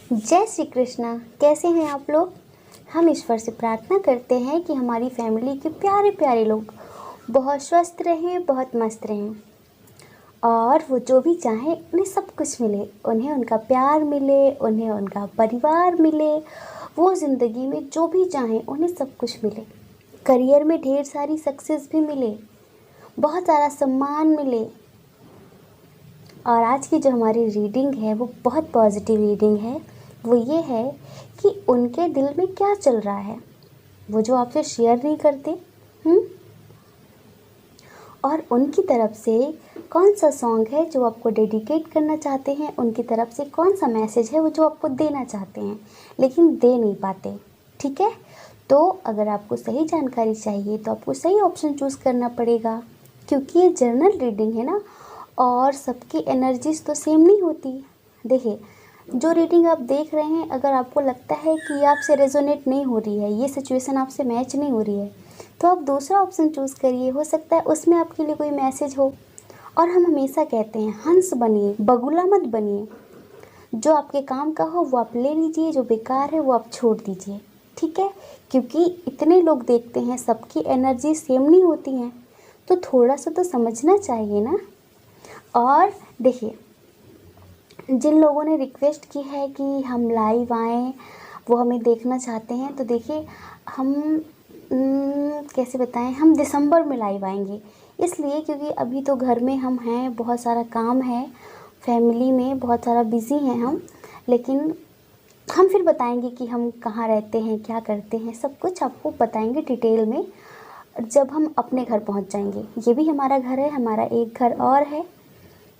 जय श्री कृष्णा। कैसे हैं आप लोग। हम ईश्वर से प्रार्थना करते हैं कि हमारी फैमिली के प्यारे प्यारे लोग बहुत स्वस्थ रहें, बहुत मस्त रहें और वो जो भी चाहें उन्हें सब कुछ मिले, उन्हें उनका प्यार मिले, उन्हें उनका परिवार मिले, वो ज़िंदगी में जो भी चाहें उन्हें सब कुछ मिले, करियर में ढेर सारी सक्सेस भी मिले, बहुत सारा सम्मान मिले। और आज की जो हमारी रीडिंग है वो बहुत पॉजिटिव रीडिंग है। वो ये है कि उनके दिल में क्या चल रहा है, वो जो आपसे शेयर नहीं करते। और उनकी तरफ से कौन सा सॉन्ग है जो आपको डेडिकेट करना चाहते हैं, उनकी तरफ से कौन सा मैसेज है वो जो आपको देना चाहते हैं लेकिन दे नहीं पाते। ठीक है, तो अगर आपको सही जानकारी चाहिए तो आपको सही ऑप्शन चूज़ करना पड़ेगा, क्योंकि ये जर्नल रीडिंग है ना और सबकी एनर्जीज तो सेम नहीं होती। देखिए, जो रीडिंग आप देख रहे हैं, अगर आपको लगता है कि आपसे रेजोनेट नहीं हो रही है, ये सिचुएशन आपसे मैच नहीं हो रही है, तो आप दूसरा ऑप्शन चूज़ करिए, हो सकता है उसमें आपके लिए कोई मैसेज हो। और हम हमेशा कहते हैं हंस बनिए, बगुला मत बनिए। जो आपके काम का हो वो आप ले लीजिए, जो बेकार है वो आप छोड़ दीजिए। ठीक है, क्योंकि इतने लोग देखते हैं, सबकी एनर्जी सेम नहीं होती हैं, तो थोड़ा सा तो समझना चाहिए ना। और देखिए, जिन लोगों ने रिक्वेस्ट की है कि हम लाइव आएँ, वो हमें देखना चाहते हैं, तो देखिए हम कैसे बताएं, हम दिसंबर में लाइव आएंगे। इसलिए क्योंकि अभी तो घर में हम हैं, बहुत सारा काम है, फैमिली में बहुत सारा बिज़ी हैं हम, लेकिन हम फिर बताएंगे कि हम कहाँ रहते हैं, क्या करते हैं, सब कुछ आपको बताएंगे डिटेल में जब हम अपने घर पहुंच जाएंगे। ये भी हमारा घर है, हमारा एक घर और है,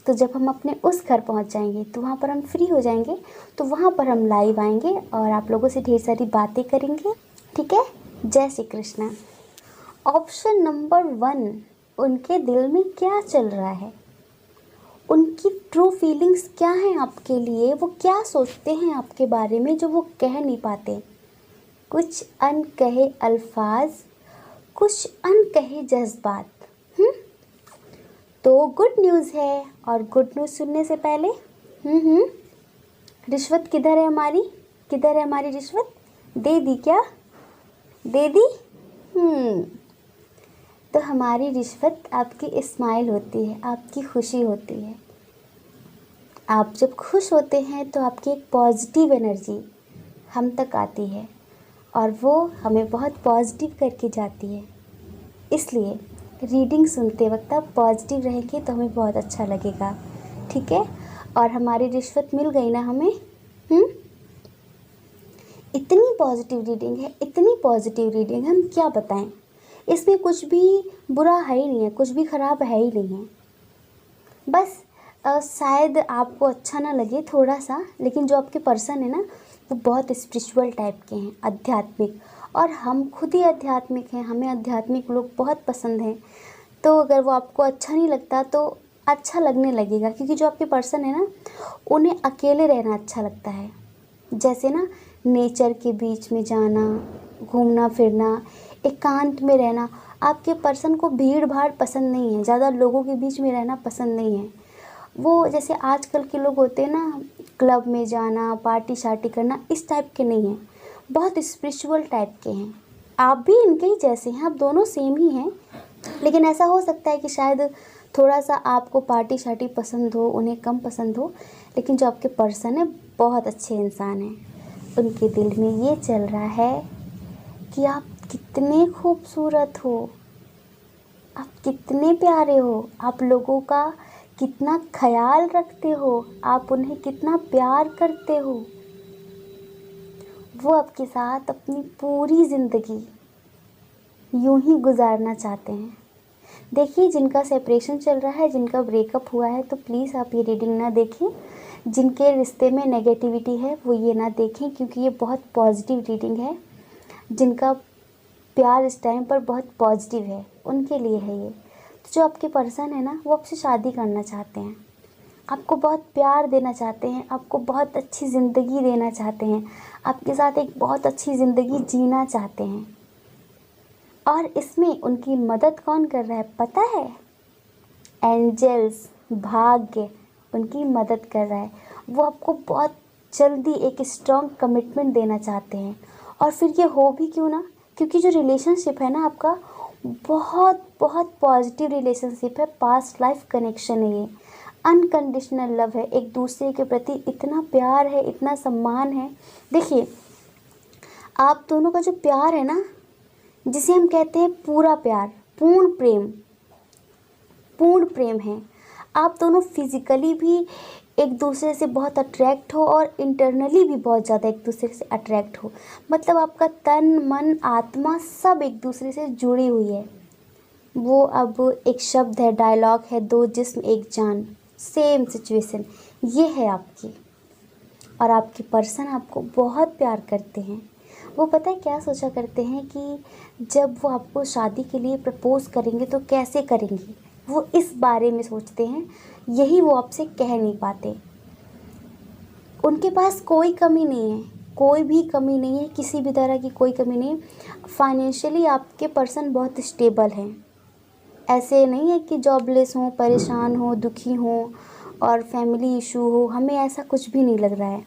तो जब हम अपने उस घर पहुंच जाएंगे तो वहाँ पर हम फ्री हो जाएंगे, तो वहाँ पर हम लाइव आएंगे और आप लोगों से ढेर सारी बातें करेंगे। ठीक है, जय श्री कृष्णा। ऑप्शन नंबर 1, उनके दिल में क्या चल रहा है, उनकी ट्रू फीलिंग्स क्या हैं आपके लिए, वो क्या सोचते हैं आपके बारे में जो वो कह नहीं पाते। कुछ अनकहे अल्फाज, कुछ अनकहे जज्बात। तो गुड न्यूज़ है, और गुड न्यूज़ सुनने से पहले रिश्वत किधर है हमारी, किधर है हमारी रिश्वत, दे दी क्या, दे दी। तो हमारी रिश्वत आपकी स्माइल होती है, आपकी खुशी होती है। आप जब खुश होते हैं तो आपकी एक पॉजिटिव एनर्जी हम तक आती है और वो हमें बहुत पॉजिटिव करके जाती है। इसलिए रीडिंग सुनते वक्त आप पॉजिटिव रहेंगे तो हमें बहुत अच्छा लगेगा। ठीक है, और हमारी रिश्वत मिल गई ना हमें। इतनी पॉजिटिव रीडिंग है, इतनी पॉजिटिव रीडिंग, हम क्या बताएं। इसमें कुछ भी बुरा है ही नहीं है, कुछ भी ख़राब है ही नहीं है। बस शायद आपको अच्छा ना लगे थोड़ा सा, लेकिन जो आपके पर्सन है ना वो बहुत स्पिरिचुअल टाइप के हैं, आध्यात्मिक, और हम खुद ही आध्यात्मिक हैं, हमें आध्यात्मिक लोग बहुत पसंद हैं। तो अगर वो आपको अच्छा नहीं लगता तो अच्छा लगने लगेगा, क्योंकि जो आपके पर्सन है ना उन्हें अकेले रहना अच्छा लगता है। जैसे ना नेचर के बीच में जाना, घूमना फिरना, एकांत में रहना। आपके पर्सन को भीड़ भाड़ पसंद नहीं है, ज़्यादा लोगों के बीच में रहना पसंद नहीं है। वो जैसे आजकल के लोग होते हैं ना, क्लब में जाना, पार्टी शार्टी करना, इस टाइप के नहीं हैं, बहुत स्पिरिचुअल टाइप के हैं। आप भी इनके ही जैसे हैं, आप दोनों सेम ही हैं, लेकिन ऐसा हो सकता है कि शायद थोड़ा सा आपको पार्टी शार्टी पसंद हो, उन्हें कम पसंद हो, लेकिन जो आपके पर्सन है बहुत अच्छे इंसान हैं। उनके दिल में ये चल रहा है कि आप कितने खूबसूरत हो, आप कितने प्यारे हो, आप लोगों का कितना ख्याल रखते हो, आप उन्हें कितना प्यार करते हो। वो आपके साथ अपनी पूरी ज़िंदगी यूं ही गुजारना चाहते हैं। देखिए, जिनका सेपरेशन चल रहा है, जिनका ब्रेकअप हुआ है, तो प्लीज़ आप ये रीडिंग ना देखें। जिनके रिश्ते में नेगेटिविटी है वो ये ना देखें, क्योंकि ये बहुत पॉजिटिव रीडिंग है। जिनका प्यार इस टाइम पर बहुत पॉजिटिव है उनके लिए है ये। तो जो आपके पर्सन है ना वो आपसे शादी करना चाहते हैं, आपको बहुत प्यार देना चाहते हैं, आपको बहुत अच्छी ज़िंदगी देना चाहते हैं, आपके साथ एक बहुत अच्छी ज़िंदगी जीना चाहते हैं। और इसमें उनकी मदद कौन कर रहा है पता है, एंजल्स, भाग्य उनकी मदद कर रहा है। वो आपको बहुत जल्दी एक स्ट्रॉन्ग कमिटमेंट देना चाहते हैं। और फिर ये हो भी क्यों ना, क्योंकि जो रिलेशनशिप है ना आपका, बहुत बहुत पॉजिटिव रिलेशनशिप है, पास्ट लाइफ कनेक्शन है ये, अनकंडीशनल लव है, एक दूसरे के प्रति इतना प्यार है, इतना सम्मान है। देखिए आप दोनों का जो प्यार है ना, जिसे हम कहते हैं पूरा प्यार, पूर्ण प्रेम है। आप दोनों फिजिकली भी एक दूसरे से बहुत अट्रैक्ट हो और इंटरनली भी बहुत ज़्यादा एक दूसरे से अट्रैक्ट हो। मतलब आपका तन मन आत्मा सब एक दूसरे से जुड़ी हुई है। वो अब एक शब्द है, डायलॉग है, दो जिस्म एक जान, सेम सिचुएशन ये है आपकी। और आपके पर्सन आपको बहुत प्यार करते हैं। वो पता है क्या सोचा करते हैं कि जब वो आपको शादी के लिए प्रपोज़ करेंगे तो कैसे करेंगे, वो इस बारे में सोचते हैं। यही वो आपसे कह नहीं पाते। उनके पास कोई कमी नहीं है, कोई भी कमी नहीं है, किसी भी तरह की कोई कमी नहीं है। फाइनेंशियली आपके पर्सन बहुत स्टेबल हैं। ऐसे नहीं है कि जॉबलेस हो, परेशान हो, दुखी हो और फैमिली इशू हो, हमें ऐसा कुछ भी नहीं लग रहा है।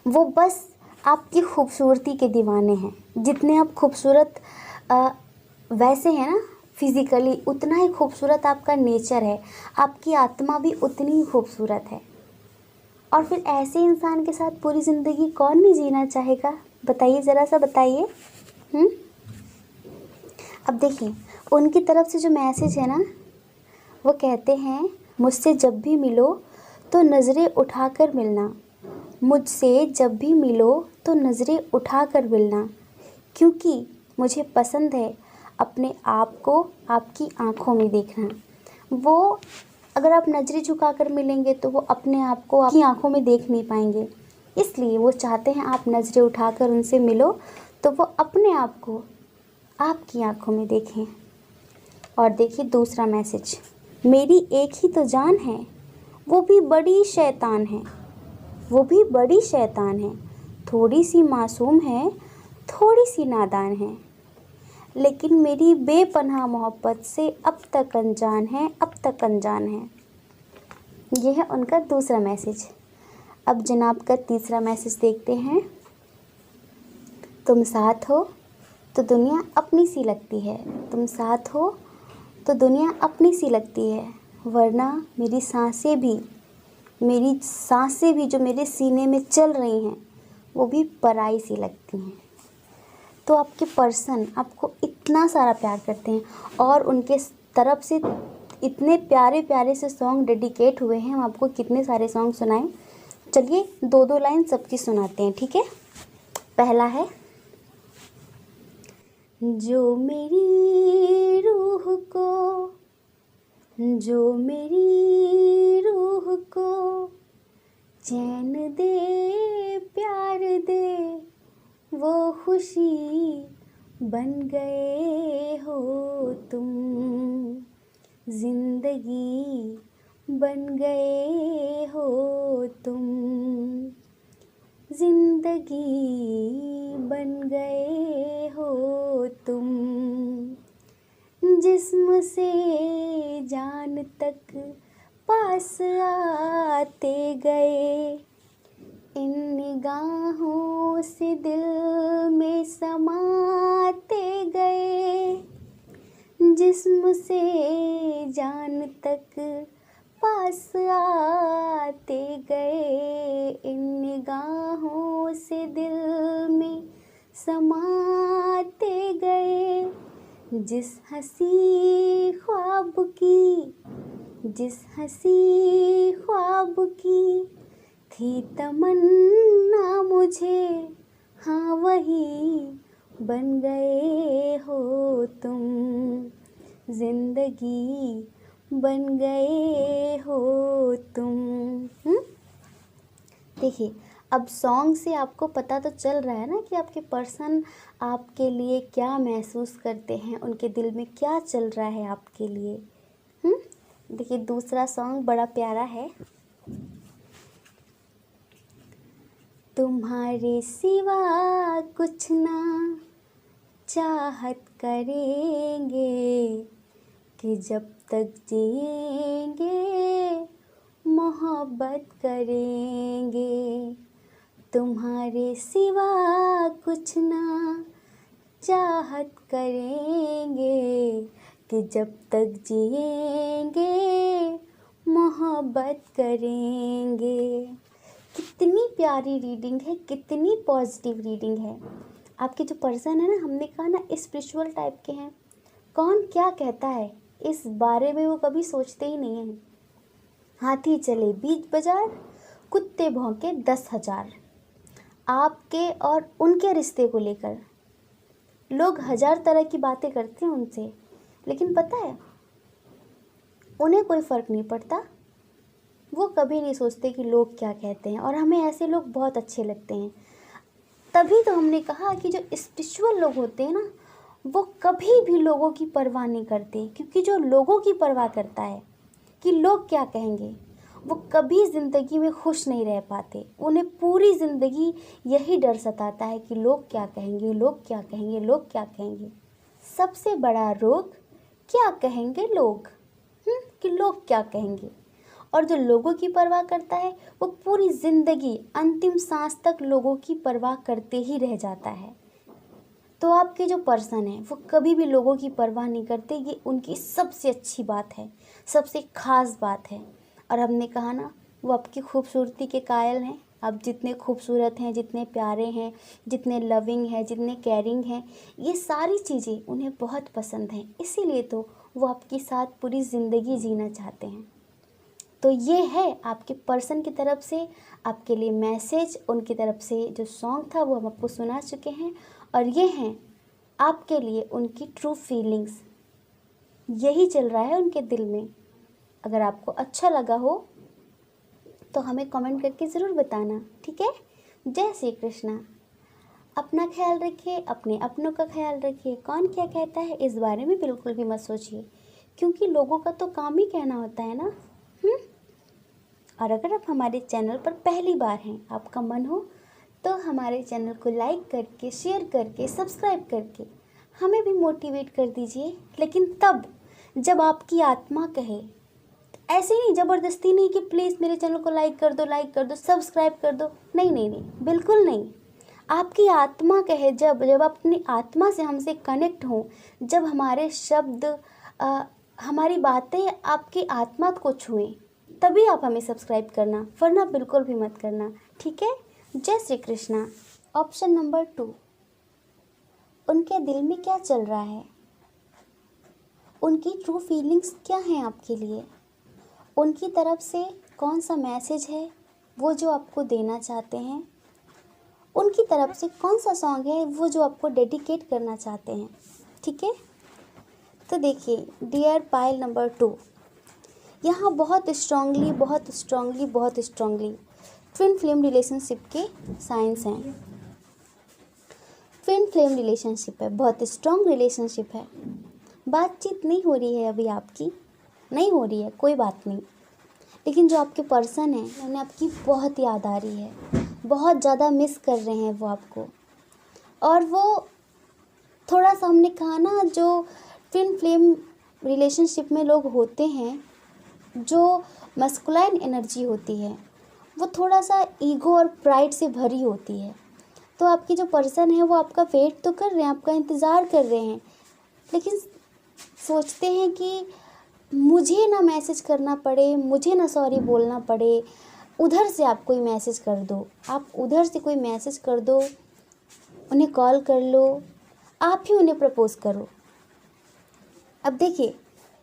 वो बस आपकी खूबसूरती के दीवाने हैं। जितने आप खूबसूरत वैसे हैं ना फिज़िकली, उतना ही खूबसूरत आपका नेचर है, आपकी आत्मा भी उतनी ही खूबसूरत है। और फिर ऐसे इंसान के साथ पूरी ज़िंदगी कौन नहीं जीना चाहेगा, बताइए, ज़रा सा बताइए। अब देखिए उनकी तरफ से जो मैसेज है ना, वो कहते हैं मुझसे जब भी मिलो तो नज़रें उठाकर मिलना, मुझसे जब भी मिलो तो नज़रें उठाकर मिलना, क्योंकि मुझे पसंद है अपने आप को आपकी आँखों में देखना। वो अगर आप नज़रें झुकाकर मिलेंगे तो वो अपने आप को आपकी आँखों में देख नहीं पाएंगे, इसलिए वो चाहते हैं आप नज़रें उठाकर उनसे मिलो तो वो अपने आप को आपकी आँखों में देखें। और देखिए दूसरा मैसेज, मेरी एक ही तो जान है, वो भी बड़ी शैतान है, वो भी बड़ी शैतान है, थोड़ी सी मासूम है, थोड़ी सी नादान है, लेकिन मेरी बेपनाह मोहब्बत से अब तक अनजान है, अब तक अनजान है। ये है उनका दूसरा मैसेज। अब जनाब का तीसरा मैसेज देखते हैं। तुम साथ हो तो दुनिया अपनी सी लगती है, तुम साथ हो तो दुनिया अपनी सी लगती है, वरना मेरी सांसें भी जो मेरे सीने में चल रही हैं वो भी पराई सी लगती हैं। तो आपके पर्सन आपको इतना सारा प्यार करते हैं और उनके तरफ से इतने प्यारे प्यारे से सॉन्ग डेडिकेट हुए हैं। हम आपको कितने सारे सॉन्ग सुनाएं, चलिए दो दो लाइन सबकी सुनाते हैं, ठीक है। पहला है, जो मेरी रूह को चैन दे, प्यार दे, वो खुशी बन गए हो तुम, जिंदगी बन गए हो तुम, जिंदगी बन गए हो तुम, जिस्म से जान तक पास आते गए, इन निगाहों से दिल में समाते गए, जिस्म से जान तक पास आते गए, इन निगाहों से दिल में समाते गए, जिस हंसी ख्वाब की थी तमन्ना मुझे, हाँ वही बन गए हो तुम, जिंदगी बन गए हो तुम। देखिए अब सॉन्ग से आपको पता तो चल रहा है ना कि आपके पर्सन आपके लिए क्या महसूस करते हैं, उनके दिल में क्या चल रहा है आपके लिए। देखिए दूसरा सॉन्ग बड़ा प्यारा है। तुम्हारे सिवा कुछ ना चाहत करेंगे, कि जब तक जिएंगे मोहब्बत करेंगे, तुम्हारे सिवा कुछ ना चाहत करेंगे, कि जब तक जिएंगे मोहब्बत करेंगे। कितनी प्यारी रीडिंग है, कितनी पॉजिटिव रीडिंग है। आपके जो पर्सन है ना, हमने कहा ना स्पिरिचुअल टाइप के हैं। कौन क्या कहता है इस बारे में वो कभी सोचते ही नहीं हैं। हाथी चले बीच बाजार, कुत्ते भौंके 10,000। आपके और उनके रिश्ते को लेकर लोग 1000 तरह की बातें करते हैं उनसे, लेकिन पता है उन्हें कोई फ़र्क नहीं पड़ता। वो कभी नहीं सोचते कि लोग क्या कहते हैं, और हमें ऐसे लोग बहुत अच्छे लगते हैं। तभी तो हमने कहा कि जो स्पिरिचुअल लोग होते हैं ना, वो कभी भी लोगों की परवाह नहीं करते, क्योंकि जो लोगों की परवाह करता है कि लोग क्या कहेंगे, वो कभी ज़िंदगी में खुश नहीं रह पाते। उन्हें पूरी ज़िंदगी यही डर सताता है कि लोग क्या कहेंगे, लोग क्या कहेंगे, लोग क्या कहेंगे। सबसे बड़ा रोग क्या कहेंगे लोग, कि लोग क्या कहेंगे। और जो लोगों की परवाह करता है वो पूरी ज़िंदगी अंतिम सांस तक लोगों की परवाह करते ही रह जाता है। तो आपके जो पर्सन है वो कभी भी लोगों की परवाह नहीं करते, ये उनकी सबसे अच्छी बात है, सबसे ख़ास बात है। और हमने कहा ना, वो आपकी खूबसूरती के कायल हैं। आप जितने खूबसूरत हैं, जितने प्यारे हैं, जितने लविंग हैं, जितने केयरिंग हैं, ये सारी चीज़ें उन्हें बहुत पसंद हैं। इसीलिए तो वो आपके साथ पूरी ज़िंदगी जीना चाहते हैं। तो ये है आपके पर्सन की तरफ से आपके लिए मैसेज। उनकी तरफ से जो सॉन्ग था वो हम आपको सुना चुके हैं, और ये हैं आपके लिए उनकी ट्रू फीलिंग्स। यही चल रहा है उनके दिल में। अगर आपको अच्छा लगा हो तो हमें कमेंट करके ज़रूर बताना, ठीक है। जय श्री कृष्णा। अपना ख्याल रखिए, अपने अपनों का ख्याल रखिए। कौन क्या कहता है इस बारे में बिल्कुल भी मत सोचिए, क्योंकि लोगों का तो काम ही कहना होता है ना। और अगर आप हमारे चैनल पर पहली बार हैं, आपका मन हो तो हमारे चैनल को लाइक करके, शेयर करके, सब्सक्राइब करके हमें भी मोटिवेट कर दीजिए। लेकिन तब जब आपकी आत्मा कहे, ऐसे नहीं ज़बरदस्ती नहीं कि प्लीज़ मेरे चैनल को लाइक कर दो, सब्सक्राइब कर दो। नहीं नहीं नहीं, बिल्कुल नहीं। आपकी आत्मा कहे, जब जब अपनी आत्मा से हमसे कनेक्ट हों, जब हमारे शब्द हमारी बातें आपकी आत्मा को छुएं, तभी आप हमें सब्सक्राइब करना, वरना बिल्कुल भी मत करना, ठीक है। जय श्री कृष्णा। ऑप्शन नंबर 2, उनके दिल में क्या चल रहा है, उनकी ट्रू फीलिंग्स क्या हैं आपके लिए, उनकी तरफ से कौन सा मैसेज है वो जो आपको देना चाहते हैं, उनकी तरफ से कौन सा सॉन्ग है वो जो आपको डेडिकेट करना चाहते हैं, ठीक है। तो देखिए डियर पायल नंबर 2, यहाँ बहुत स्ट्रांगली ट्विन फ्लेम रिलेशनशिप के साइंस हैं। ट्विन फ्लेम रिलेशनशिप है, बहुत स्ट्रांग रिलेशनशिप है। बातचीत नहीं हो रही है अभी, आपकी नहीं हो रही है, कोई बात नहीं। लेकिन जो आपके पर्सन हैं उन्हें आपकी बहुत याद आ रही है, बहुत ज़्यादा मिस कर रहे हैं वो आपको। और वो थोड़ा सा, हमने कहा ना, जो ट्विन फ्लेम रिलेशनशिप में लोग होते हैं, जो मस्कुलाइन एनर्जी होती है वो थोड़ा सा ईगो और प्राइड से भरी होती है। तो आपकी जो पर्सन है वो आपका वेट तो कर रहे हैं, आपका इंतज़ार कर रहे हैं, लेकिन सोचते हैं कि मुझे ना मैसेज करना पड़े, मुझे ना सॉरी बोलना पड़े, उधर से आप कोई मैसेज कर दो, आप उधर से कोई मैसेज कर दो, उन्हें कॉल कर लो, आप ही उन्हें प्रपोज़ करो। अब देखिए,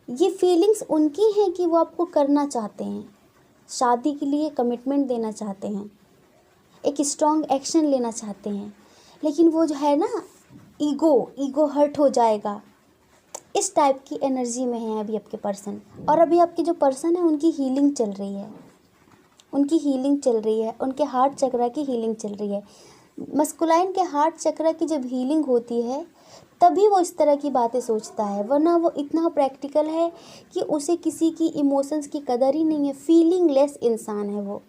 ये फीलिंग्स उनकी हैं कि वो आपको करना चाहते हैं, शादी के लिए कमिटमेंट देना चाहते हैं, एक स्ट्रॉन्ग एक्शन लेना चाहते हैं, लेकिन वो जो है ना, ईगो हर्ट हो जाएगा, इस टाइप की एनर्जी में है अभी आपके पर्सन। और अभी आपके जो पर्सन है उनकी हीलिंग चल रही है, उनके हार्ट चक्रा की हीलिंग चल रही है। मस्कुलाइन के हार्ट चक्रा की जब हीलिंग होती है तभी वो इस तरह की बातें सोचता है, वरना वो इतना प्रैक्टिकल है कि उसे किसी की इमोशंस की कदर ही नहीं है, फीलिंग लेस इंसान है वो।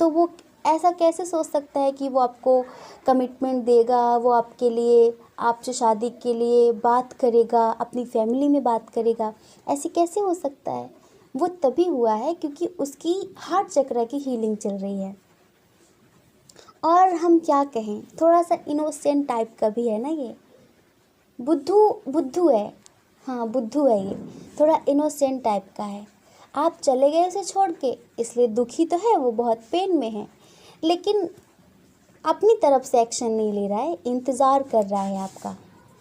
तो वो ऐसा कैसे सोच सकता है कि वो आपको कमिटमेंट देगा, वो आपके लिए, आपसे शादी के लिए बात करेगा, अपनी फैमिली में बात करेगा, ऐसे कैसे हो सकता है। वो तभी हुआ है क्योंकि उसकी हार्ट चक्र की हीलिंग चल रही है। और हम क्या कहें, थोड़ा सा इनोसेंट टाइप का भी है ना ये, बुद्धू बुद्धू है, हाँ बुद्धू है ये, थोड़ा इनोसेंट टाइप का है। आप चले गए उसे छोड़ के, इसलिए दुखी तो है, वो बहुत पेन में है, लेकिन अपनी तरफ से एक्शन नहीं ले रहा है, इंतज़ार कर रहा है आपका,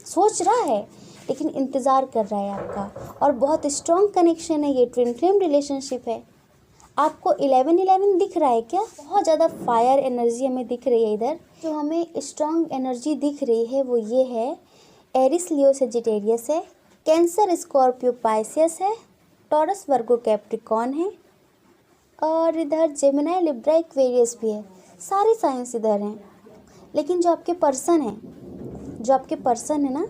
सोच रहा है लेकिन इंतज़ार कर रहा है आपका। और बहुत स्ट्रॉन्ग कनेक्शन है ये, ट्विन फ्लेम रिलेशनशिप है। आपको 11-11 दिख रहा है क्या? बहुत ज़्यादा फायर एनर्जी हमें दिख रही है इधर। जो हमें स्ट्रॉन्ग एनर्जी दिख रही है वो ये है, एरिस लियो सेजिटेरियस है, कैंसर स्कॉर्पियो पाइसियस है, टॉरस वर्गो कैप्रिकॉन है, और इधर जेमिनी लिब्रा एक्वेरियस भी है। सारे साइंस इधर हैं। लेकिन जो आपके पर्सन है ना,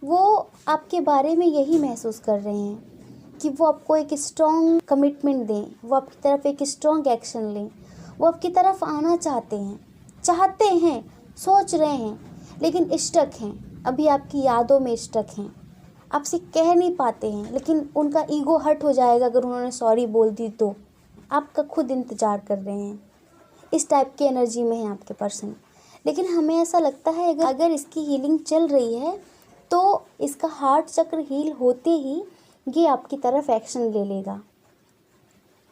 वो आपके बारे में यही महसूस कर रहे हैं कि वो आपको एक स्ट्रॉन्ग कमिटमेंट दें, वो आपकी तरफ एक स्ट्रॉन्ग एक्शन लें, वो आपकी तरफ आना चाहते हैं, सोच रहे हैं, लेकिन स्टक हैं, अभी आपकी यादों में स्टक हैं, आपसे कह नहीं पाते हैं, लेकिन उनका ईगो हर्ट हो जाएगा अगर उन्होंने सॉरी बोल दी तो। आपका खुद इंतज़ार कर रहे हैं, इस टाइप की एनर्जी में है आपके पर्सन। लेकिन हमें ऐसा लगता है अगर इसकी हीलिंग चल रही है तो इसका हार्ट चक्र हील होते ही ये आपकी तरफ एक्शन ले लेगा,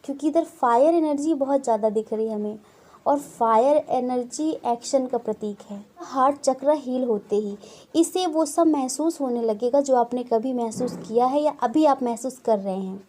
क्योंकि इधर फायर एनर्जी बहुत ज़्यादा दिख रही है हमें, और फायर एनर्जी एक्शन का प्रतीक है। हार्ट चक्र हील होते ही इसे वो सब महसूस होने लगेगा जो आपने कभी महसूस किया है या अभी आप महसूस कर रहे हैं।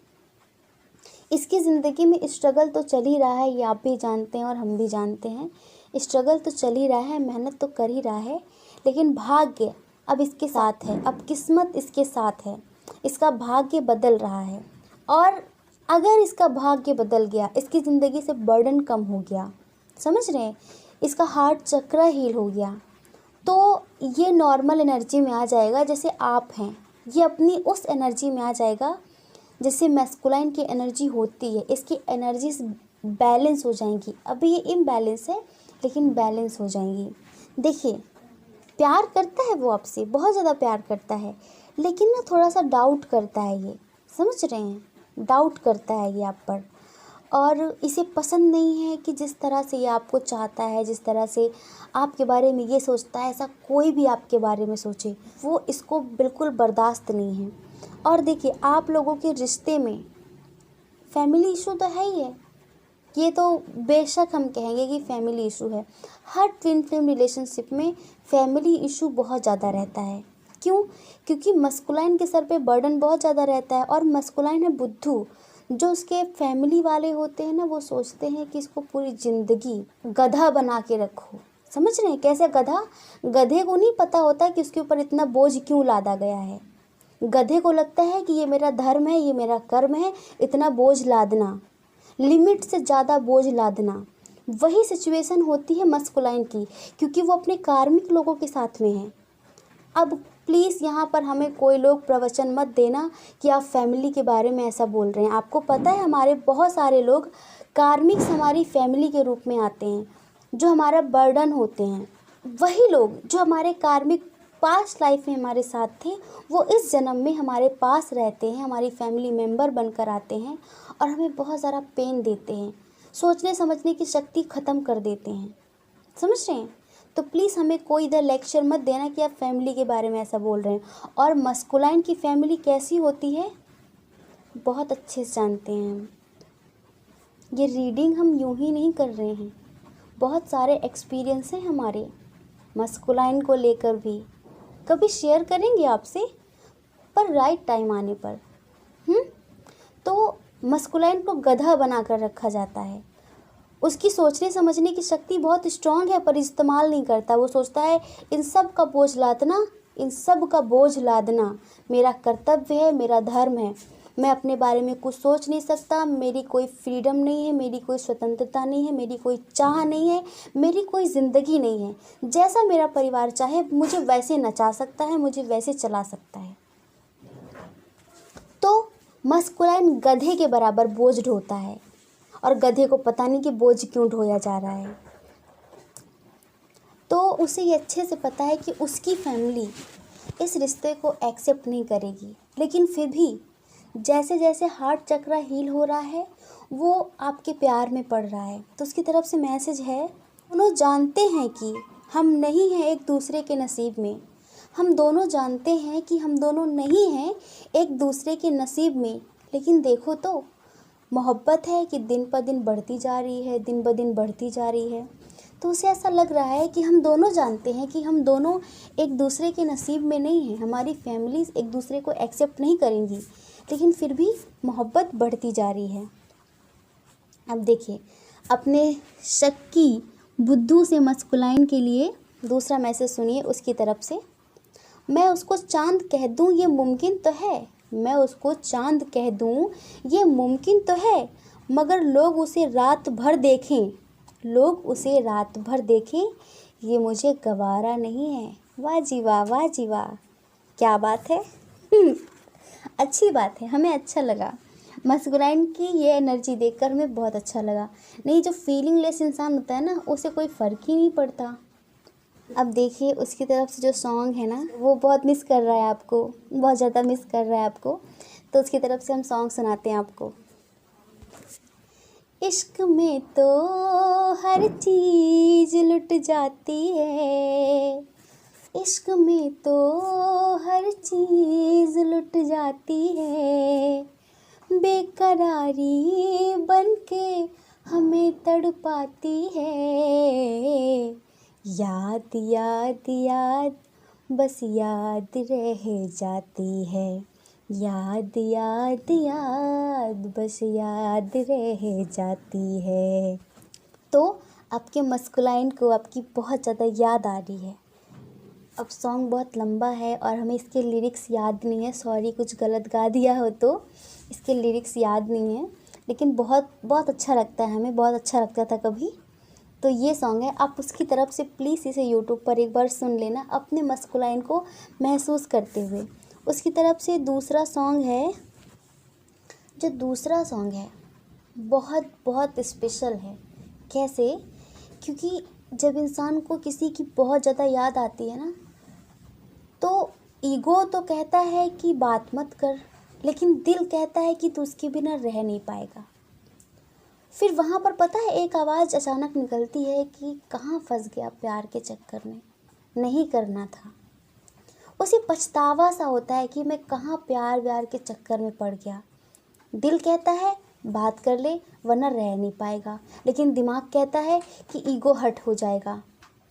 इसकी ज़िंदगी में स्ट्रगल तो चल ही रहा है, ये आप भी जानते हैं और हम भी जानते हैं। स्ट्रगल तो चल ही रहा है, मेहनत तो कर ही रहा है, लेकिन भाग्य अब इसके साथ है, अब किस्मत इसके साथ है, इसका भाग्य बदल रहा है। और अगर इसका भाग्य बदल गया, इसकी ज़िंदगी से बर्डन कम हो गया, समझ रहे हैं, इसका हार्ट चक्र हील हो गया, तो ये नॉर्मल एनर्जी में आ जाएगा जैसे आप हैं। ये अपनी उस एनर्जी में आ जाएगा जैसे मैस्कुलाइन की एनर्जी होती है। इसकी एनर्जीज बैलेंस हो जाएंगी। अभी ये इम्बैलेंस है लेकिन बैलेंस हो जाएंगी। देखिए, प्यार करता है वो आपसे, बहुत ज़्यादा प्यार करता है, लेकिन ना थोड़ा सा डाउट करता है ये, समझ रहे हैं, डाउट करता है ये आप पर। और इसे पसंद नहीं है कि जिस तरह से ये आपको चाहता है, जिस तरह से आपके बारे में ये सोचता है, ऐसा कोई भी आपके बारे में सोचे, वो इसको बिल्कुल बर्दाश्त नहीं है। और देखिए, आप लोगों के रिश्ते में फैमिली इशू तो है ही है, ये तो बेशक हम कहेंगे कि फैमिली इशू है। हर ट्विन फ्लेम रिलेशनशिप में फैमिली इशू बहुत ज़्यादा रहता है। क्यों? क्योंकि मस्कुलाइन के सर पे बर्डन बहुत ज़्यादा रहता है, और मस्कुलाइन है बुद्धू। जो उसके फैमिली वाले होते हैं ना, वो सोचते हैं कि इसको पूरी ज़िंदगी गधा बना के रखो। समझ रहे हैं कैसे गधा? गधे को नहीं पता होता कि उसके ऊपर इतना बोझ क्यों लादा गया है। गधे को लगता है कि ये मेरा धर्म है, ये मेरा कर्म है, इतना बोझ लादना, लिमिट से ज़्यादा बोझ लादना। वही सिचुएशन होती है मस्कुलाइन की, क्योंकि वो अपने कार्मिक लोगों के साथ में है। अब प्लीज़ यहाँ पर हमें कोई लोग प्रवचन मत देना कि आप फैमिली के बारे में ऐसा बोल रहे हैं। आपको पता है, हमारे बहुत सारे लोग कार्मिक हमारी फैमिली के रूप में आते हैं, जो हमारा बर्डन होते हैं। वही लोग जो हमारे कार्मिक पास्ट लाइफ में हमारे साथ थे, वो इस जन्म में हमारे पास रहते हैं, हमारी फैमिली मेम्बर बनकर आते हैं और हमें बहुत ज़्यादा पेन देते हैं, सोचने समझने की शक्ति ख़त्म कर देते हैं। समझ रहे हैं? तो प्लीज़ हमें कोई इधर लेक्चर मत देना कि आप फैमिली के बारे में ऐसा बोल रहे हैं। और मस्कुलाइन की फैमिली कैसी होती है, बहुत अच्छे से जानते हैं हम। ये रीडिंग हम यूं ही नहीं कर रहे हैं, बहुत सारे एक्सपीरियंस हैं हमारे मस्कुलाइन को लेकर भी, कभी शेयर करेंगे आपसे, पर राइट टाइम आने पर। तो मस्कुलाइन को गधा बना कर रखा जाता है। उसकी सोचने समझने की शक्ति बहुत स्ट्रांग है, पर इस्तेमाल नहीं करता। वो सोचता है इन सब का बोझ लादना मेरा कर्तव्य है, मेरा धर्म है। मैं अपने बारे में कुछ सोच नहीं सकता, मेरी कोई फ्रीडम नहीं है, मेरी कोई स्वतंत्रता नहीं है, मेरी कोई चाह नहीं है, मेरी कोई ज़िंदगी नहीं है। जैसा मेरा परिवार चाहे मुझे वैसे नचा सकता है, मुझे वैसे चला सकता है। तो मस्कुलाइन गधे के बराबर बोझ ढोता है, और गधे को पता नहीं कि बोझ क्यों ढोया जा रहा है। तो उसे ये अच्छे से पता है कि उसकी फैमिली इस रिश्ते को एक्सेप्ट नहीं करेगी, लेकिन फिर भी जैसे जैसे हार्ट चक्र हील हो रहा है वो आपके प्यार में पड़ रहा है। तो उसकी तरफ से मैसेज है, दोनों जानते हैं कि हम नहीं हैं एक दूसरे के नसीब में। हम दोनों जानते हैं कि हम दोनों नहीं हैं एक दूसरे के नसीब में, लेकिन देखो तो मोहब्बत है कि दिन ब दिन बढ़ती जा रही है, दिन ब दिन बढ़ती जा रही है। तो उसे ऐसा लग रहा है कि हम दोनों जानते हैं कि हम दोनों एक दूसरे के नसीब में नहीं हैं, हमारी फैमिलीज़ एक दूसरे को एक्सेप्ट नहीं करेंगी, लेकिन फिर भी मोहब्बत बढ़ती जा रही है। अब देखिए, अपने शक्की बुद्धू से मस्कुलाइन के लिए दूसरा मैसेज सुनिए उसकी तरफ से। मैं उसको चांद कह दूं ये मुमकिन तो है, मैं उसको चांद कह दूं ये मुमकिन तो है, मगर लोग उसे रात भर देखें, लोग उसे रात भर देखें, ये मुझे गवारा नहीं है। वाह जी वाह, वाह जी वाह, क्या बात है। अच्छी बात है, हमें अच्छा लगा। मस्कुराइन की ये एनर्जी देखकर हमें बहुत अच्छा लगा। नहीं, जो फीलिंगलेस इंसान होता है ना, उसे कोई फ़र्क ही नहीं पड़ता। अब देखिए उसकी तरफ से जो सॉन्ग है ना, वो बहुत मिस कर रहा है आपको, बहुत ज़्यादा मिस कर रहा है आपको। तो उसकी तरफ से हम सॉन्ग सुनाते हैं आपको। इश्क में तो हर चीज़ लुट जाती है, इश्क में तो हर चीज़ लुट जाती है, बेकरारी बनके हमें तड़पाती है, याद याद याद बस याद रह जाती है, याद याद याद बस याद रह जाती है। तो आपके मस्कुलाइन को आपकी बहुत ज़्यादा याद आ रही है। अब सॉन्ग बहुत लंबा है और हमें इसके लिरिक्स याद नहीं है, सॉरी कुछ गलत गा दिया हो तो, इसके लिरिक्स याद नहीं है, लेकिन बहुत बहुत अच्छा लगता है, हमें बहुत अच्छा लगता था कभी। तो ये सॉन्ग है, आप उसकी तरफ से प्लीज़ इसे यूट्यूब पर एक बार सुन लेना अपने मस्कुलाइन को महसूस करते हुए। उसकी तरफ से दूसरा सॉन्ग है, जो दूसरा सॉन्ग है बहुत बहुत स्पेशल है। कैसे? क्योंकि जब इंसान को किसी की बहुत ज़्यादा याद आती है ना, तो ईगो तो कहता है कि बात मत कर, लेकिन दिल कहता है कि तू उसके बिना रह नहीं पाएगा। फिर वहाँ पर पता है एक आवाज़ अचानक निकलती है कि कहाँ फंस गया प्यार के चक्कर में, नहीं करना था। उसे पछतावा सा होता है कि मैं कहाँ प्यार व्यार के चक्कर में पड़ गया। दिल कहता है बात कर ले वरना रह नहीं पाएगा, लेकिन दिमाग कहता है कि ईगो हर्ट हो जाएगा।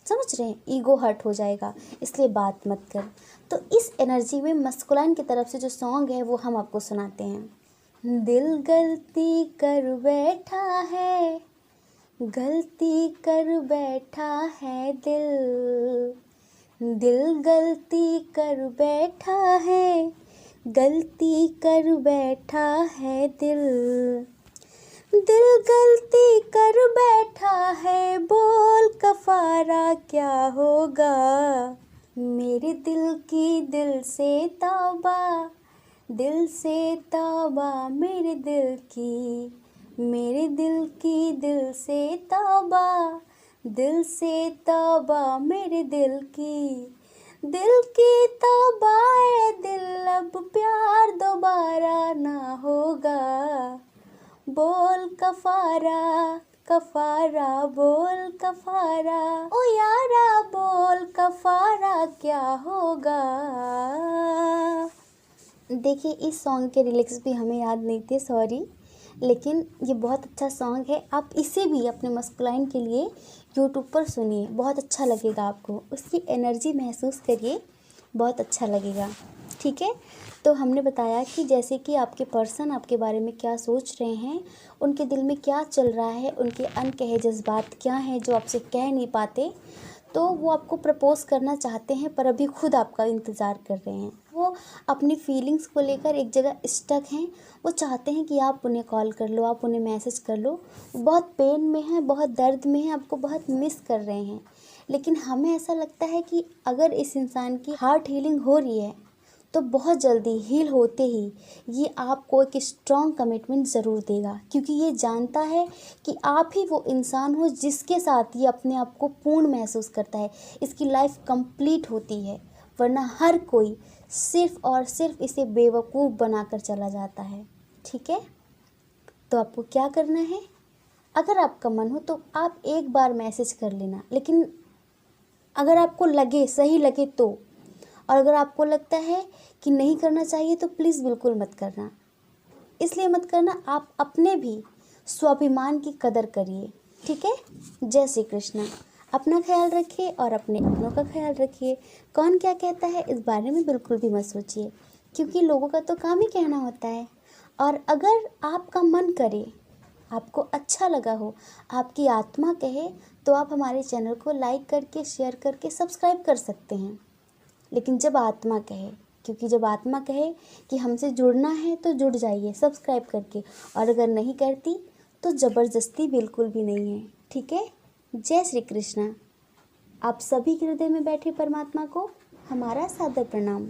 समझ रहे हैं? ईगो हर्ट हो जाएगा, इसलिए बात मत कर। तो इस एनर्जी में मस्कुलाइन की तरफ से जो सॉन्ग है वो हम आपको सुनाते हैं। दिल गलती कर बैठा है, गलती कर बैठा है दिल, दिल गलती कर बैठा है, गलती कर बैठा है दिल, दिल गलती कर बैठा है, बोल कफारा क्या होगा, मेरे दिल की दिल से तौबा, दिल से तौबा मेरे दिल की, मेरे दिल की दिल से तौबा, दिल से तौबा मेरे दिल की तौबा है दिल, अब प्यार दोबारा ना होगा, बोल कफारा कफारा बोल कफारा, ओ यारा बोल कफारा क्या होगा। देखिए इस सॉन्ग के लिरिक्स भी हमें याद नहीं थे, सॉरी, लेकिन ये बहुत अच्छा सॉन्ग है। आप इसे भी अपने मस्कुलाइन के लिए यूट्यूब पर सुनिए, बहुत अच्छा लगेगा आपको, उसकी एनर्जी महसूस करिए, बहुत अच्छा लगेगा। ठीक है, तो हमने बताया कि जैसे कि आपके पर्सन आपके बारे में क्या सोच रहे हैं, उनके दिल में क्या चल रहा है, उनके अनकहे जज्बात क्या हैं जो आपसे कह नहीं पाते, तो वो आपको प्रपोज़ करना चाहते हैं पर अभी खुद आपका इंतज़ार कर रहे हैं। वो अपनी फीलिंग्स को लेकर एक जगह स्टक हैं, वो चाहते हैं कि आप उन्हें कॉल कर लो, आप उन्हें मैसेज कर लो, बहुत पेन में हैं, बहुत दर्द में हैं, आपको बहुत मिस कर रहे हैं। लेकिन हमें ऐसा लगता है कि अगर इस इंसान की हार्ट हीलिंग हो रही है तो बहुत जल्दी हील होते ही ये आपको एक स्ट्रॉन्ग कमिटमेंट ज़रूर देगा, क्योंकि ये जानता है कि आप ही वो इंसान हो जिसके साथ ये अपने आप को पूर्ण महसूस करता है, इसकी लाइफ कंप्लीट होती है, वरना हर कोई सिर्फ़ और सिर्फ इसे बेवकूफ़ बनाकर चला जाता है। ठीक है, तो आपको क्या करना है, अगर आपका मन हो तो आप एक बार मैसेज कर लेना, लेकिन अगर आपको लगे, सही लगे तो, और अगर आपको लगता है कि नहीं करना चाहिए तो प्लीज़ बिल्कुल मत करना। इसलिए मत करना, आप अपने भी स्वाभिमान की कदर करिए। ठीक है, जय श्री कृष्ण। अपना ख्याल रखिए और अपने अपनों का ख्याल रखिए। कौन क्या कहता है इस बारे में बिल्कुल भी मत सोचिए, क्योंकि लोगों का तो काम ही कहना होता है। और अगर आपका मन करे, आपको अच्छा लगा हो, आपकी आत्मा कहे, तो आप हमारे चैनल को लाइक करके, शेयर करके सब्सक्राइब कर सकते हैं। लेकिन जब आत्मा कहे, क्योंकि जब आत्मा कहे कि हमसे जुड़ना है तो जुड़ जाइए सब्सक्राइब करके, और अगर नहीं करती तो ज़बरदस्ती बिल्कुल भी नहीं है। ठीक है, जय श्री कृष्ण। आप सभी के हृदय में बैठे परमात्मा को हमारा सादर प्रणाम।